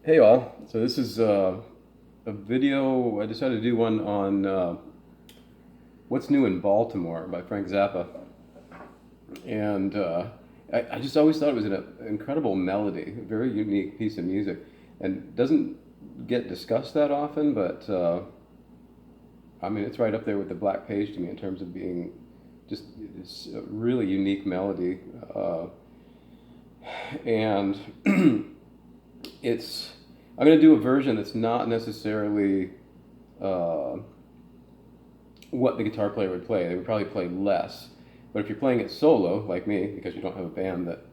Hey all, so this is a video. I decided to do one on What's New in Baltimore by Frank Zappa. And I just always thought it was an incredible melody, a very unique piece of music. And doesn't get discussed that often, but I mean, it's right up there with the Black Page to me in terms of being just it's a really unique melody. And it's I'm going to do a version that's not necessarily what the guitar player would play. They would probably play less. But if you're playing it solo, like me, because you don't have a band that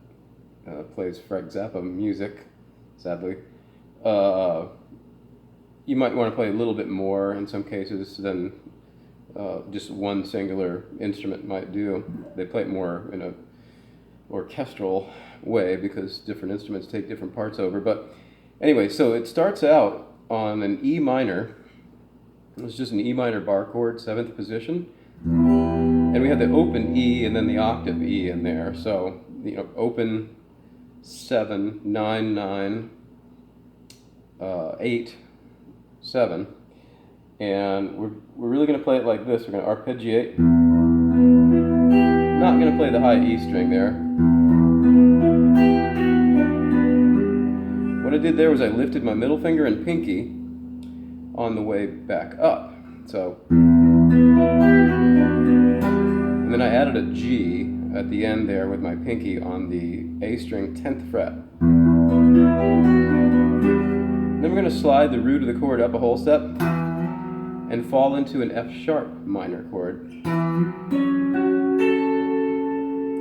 plays Frank Zappa music, sadly, you might want to play a little bit more in some cases than just one singular instrument might do. They play it more in a orchestral way because different instruments take different parts over. But anyway, so it starts out on an E minor. It's just an E minor bar chord, 7th position. And we have the open E and then the octave E in there. So, open 7, 9, 9, 8, 7. And we're really going to play it like this. We're going to arpeggiate. Not going to play the high E string there. What I did there was I lifted my middle finger and pinky on the way back up. So, and then I added a G at the end there with my pinky on the A string 10th fret. Then we're going to slide the root of the chord up a whole step and fall into an F sharp minor chord.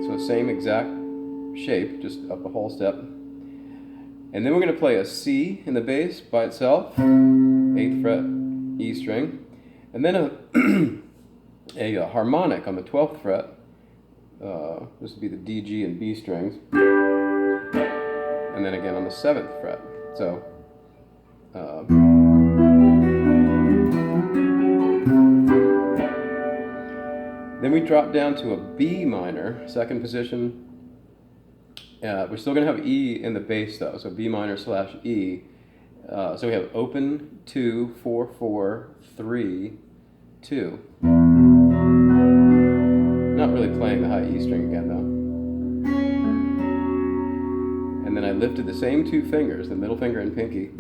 So same exact shape, just up a whole step. And then we're going to play a C in the bass by itself, 8th fret, E string, and then a harmonic on the 12th fret. This would be the D, G, and B strings, and then again on the 7th fret. So then we drop down to a B minor, 2nd position. We're still going to have E in the bass though, so B minor / E. So we have open 2, 4, 4, 3, 2. Not really playing the high E string again though. And then I lifted the same 2 fingers, the middle finger and pinky,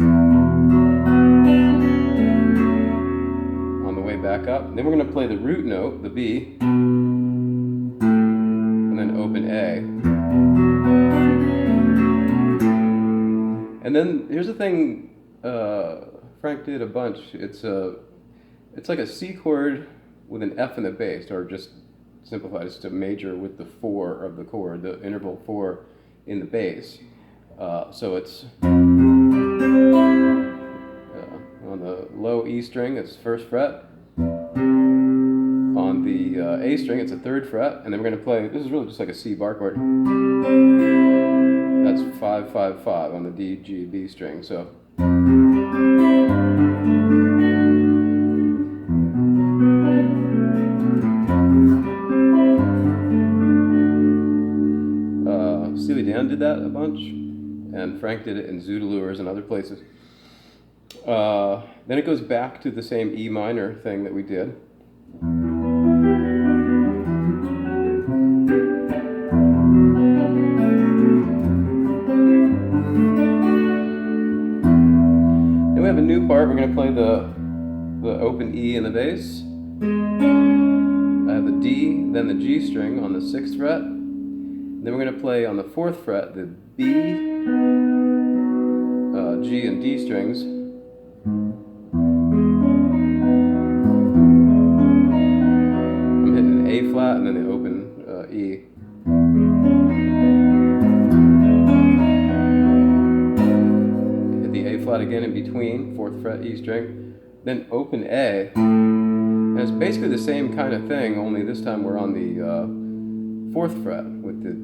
on the way back up. And then we're going to play the root note, the B, and then open A. And then here's the thing Frank did a bunch. It's like a C chord with an F in the bass, or just simplified, it's a major with the 4 of the chord, the interval 4 in the bass. So it's on the low E string, it's 1st fret. On the A string, it's a 3rd fret, and then we're going to play. This is really just like a C bar chord. That's 5, 5, 5 on the D, G, B string. So Steely Dan did that a bunch, and Frank did it in Zoodalures and other places. Then it goes back to the same E minor thing that we did. We have a new part. We're going to play the open E in the bass. I have the D, then the G string on the 6th fret. Then we're going to play on the 4th fret the B, G, and D strings. I'm hitting an A flat and then the open E. Flat again in between, 4th fret E string, then open A, and it's basically the same kind of thing, only this time we're on the 4th fret with the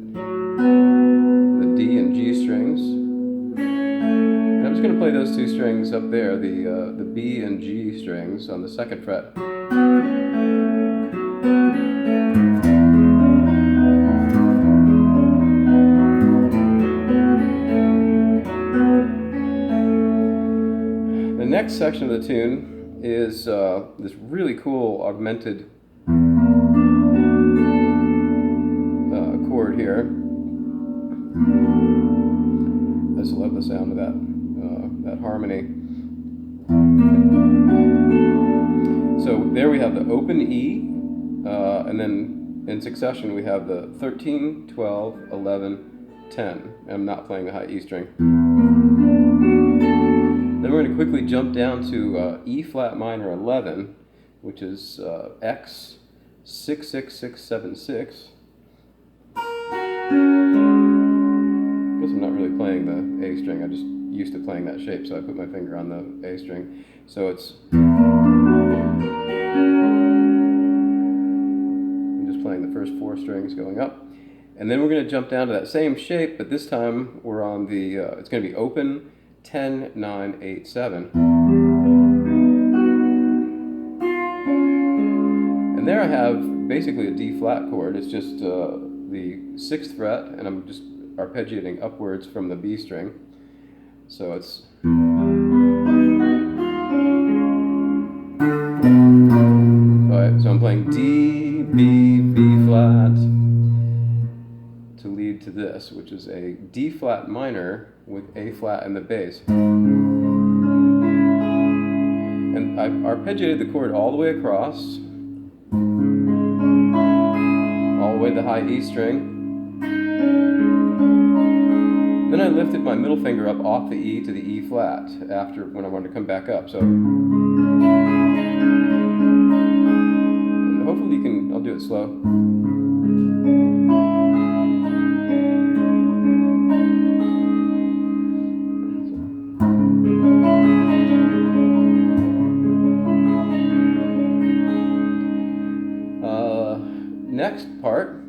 D and G strings. And I'm just going to play those 2 strings up there, the B and G strings on the 2nd fret. next section of the tune is this really cool augmented chord here. I just love the sound of that harmony. So there we have the open E, and then in succession we have the 13, 12, 11, 10. I'm not playing the high E string. Then we're going to quickly jump down to E flat minor 11, which is X 66676. I guess I'm not really playing the A string. I'm just used to playing that shape, so I put my finger on the A string. So it's I'm just playing the first 4 strings going up. And then we're going to jump down to that same shape, but this time we're on the, it's going to be open 10, 9, 8, 7. And there I have basically a D flat chord. It's just the 6th fret, and I'm just arpeggiating upwards from the B string. So it's so I'm playing D, B, B flat to lead to this, which is a D flat minor with A flat in the bass. And I've arpeggiated the chord all the way across, all the way to the high E string. Then I lifted my middle finger up off the E to the E flat after when I wanted to come back up. So and hopefully you can, I'll do it slow. Next part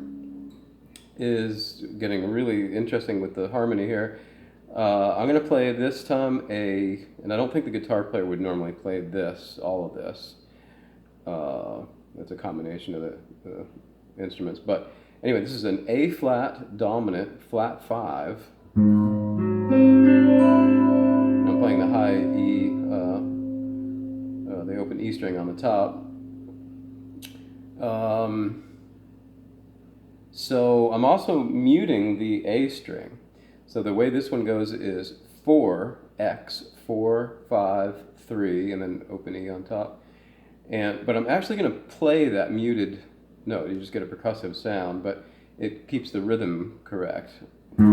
is getting really interesting with the harmony here. I'm going to play this time and I don't think the guitar player would normally play this, all of this. It's a combination of the instruments. But anyway, this is an A flat dominant flat 5. I'm playing the high E, the open E string on the top. So I'm also muting the A string. So the way this one goes is 4, X, 4, 5, 3, and then open E on top. But I'm actually going to play that muted note. You just get a percussive sound, but it keeps the rhythm correct. 1,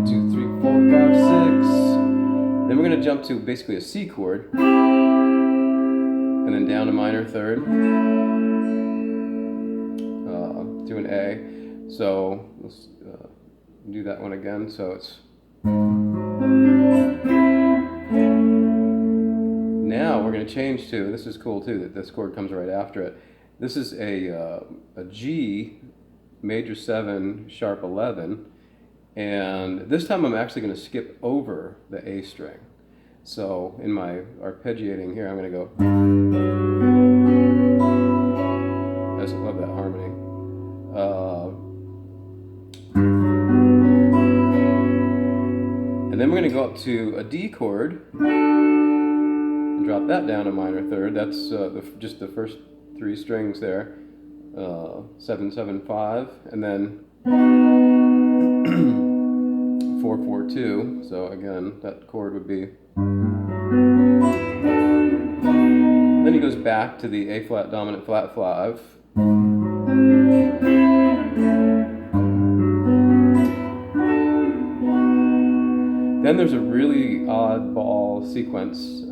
2, 3, 4, 5, 6. Then we're going to jump to basically a C chord, and then down a minor third. To an A. So let's do that one again. So it's now we're going to change to, this is cool too, that this chord comes right after it. This is a G major 7 sharp 11, and this time I'm actually going to skip over the A string. So in my arpeggiating here, I'm going to go. I just love that harmony. And then we're going to go up to a D chord and drop that down a minor third. That's just the first 3 strings there. 7, 7, 5, and then 4, 4, 2. So again, that chord would be. Then he goes back to the A flat dominant flat 5. Then there's a really oddball sequence.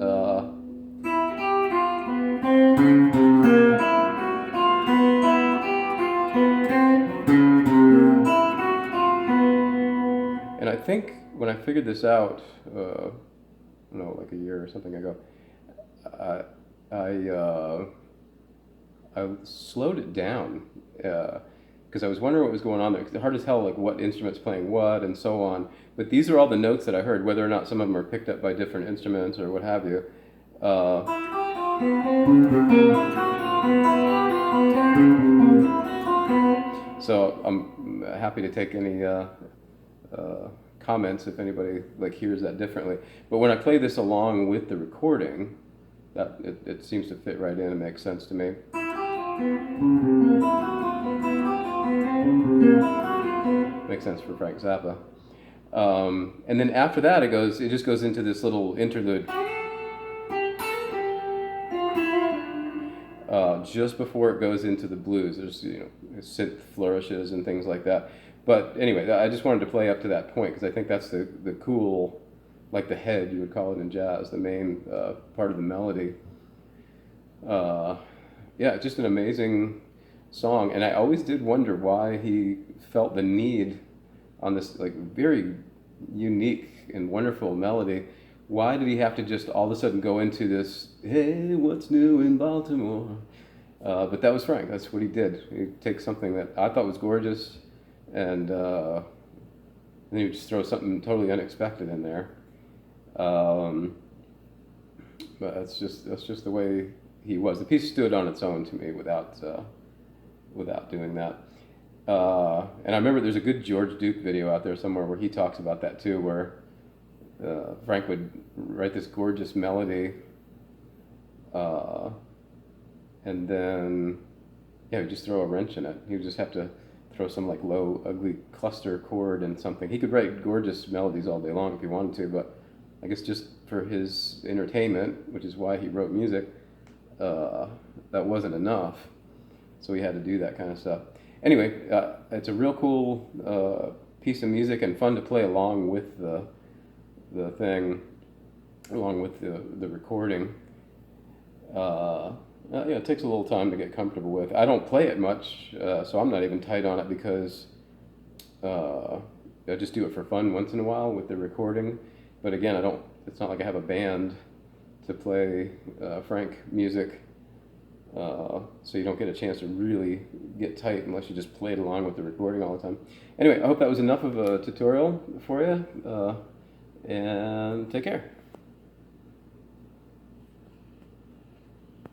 And I think when I figured this out, I don't know, like a year or something ago, I slowed it down because I was wondering what was going on there. It's hard to tell like what instrument's playing what and so on. But these are all the notes that I heard, whether or not some of them are picked up by different instruments or what have you. So I'm happy to take any comments if anybody like hears that differently. But when I play this along with the recording, that it seems to fit right in and make sense to me. Makes sense for Frank Zappa. And then after that, it just goes into this little interlude. Just before it goes into the blues, there's synth flourishes and things like that. But anyway, I just wanted to play up to that point because I think that's the cool, like the head you would call it in jazz, the main part of the melody. Yeah, just an amazing song, and I always did wonder why he felt the need on this like very unique and wonderful melody. Why did he have to just all of a sudden go into this, hey, what's new in Baltimore? But that was Frank. That's what he did. He'd take something that I thought was gorgeous, and then he would just throw something totally unexpected in there. But that's just the way he was. The piece stood on its own to me without doing that. And I remember there's a good George Duke video out there somewhere where he talks about that too, where Frank would write this gorgeous melody, and then he'd just throw a wrench in it. He would just have to throw some like low, ugly cluster chord and something. He could write gorgeous melodies all day long if he wanted to, but I guess just for his entertainment, which is why he wrote music, that wasn't enough. So he had to do that kind of stuff. Anyway, it's a real cool piece of music and fun to play along with the thing, along with the recording. It takes a little time to get comfortable with. I don't play it much, so I'm not even tight on it because I just do it for fun once in a while with the recording. But again, it's not like I have a band to play Frank music, so you don't get a chance to really get tight unless you just play it along with the recording all the time. Anyway, I hope that was enough of a tutorial for you, and take care.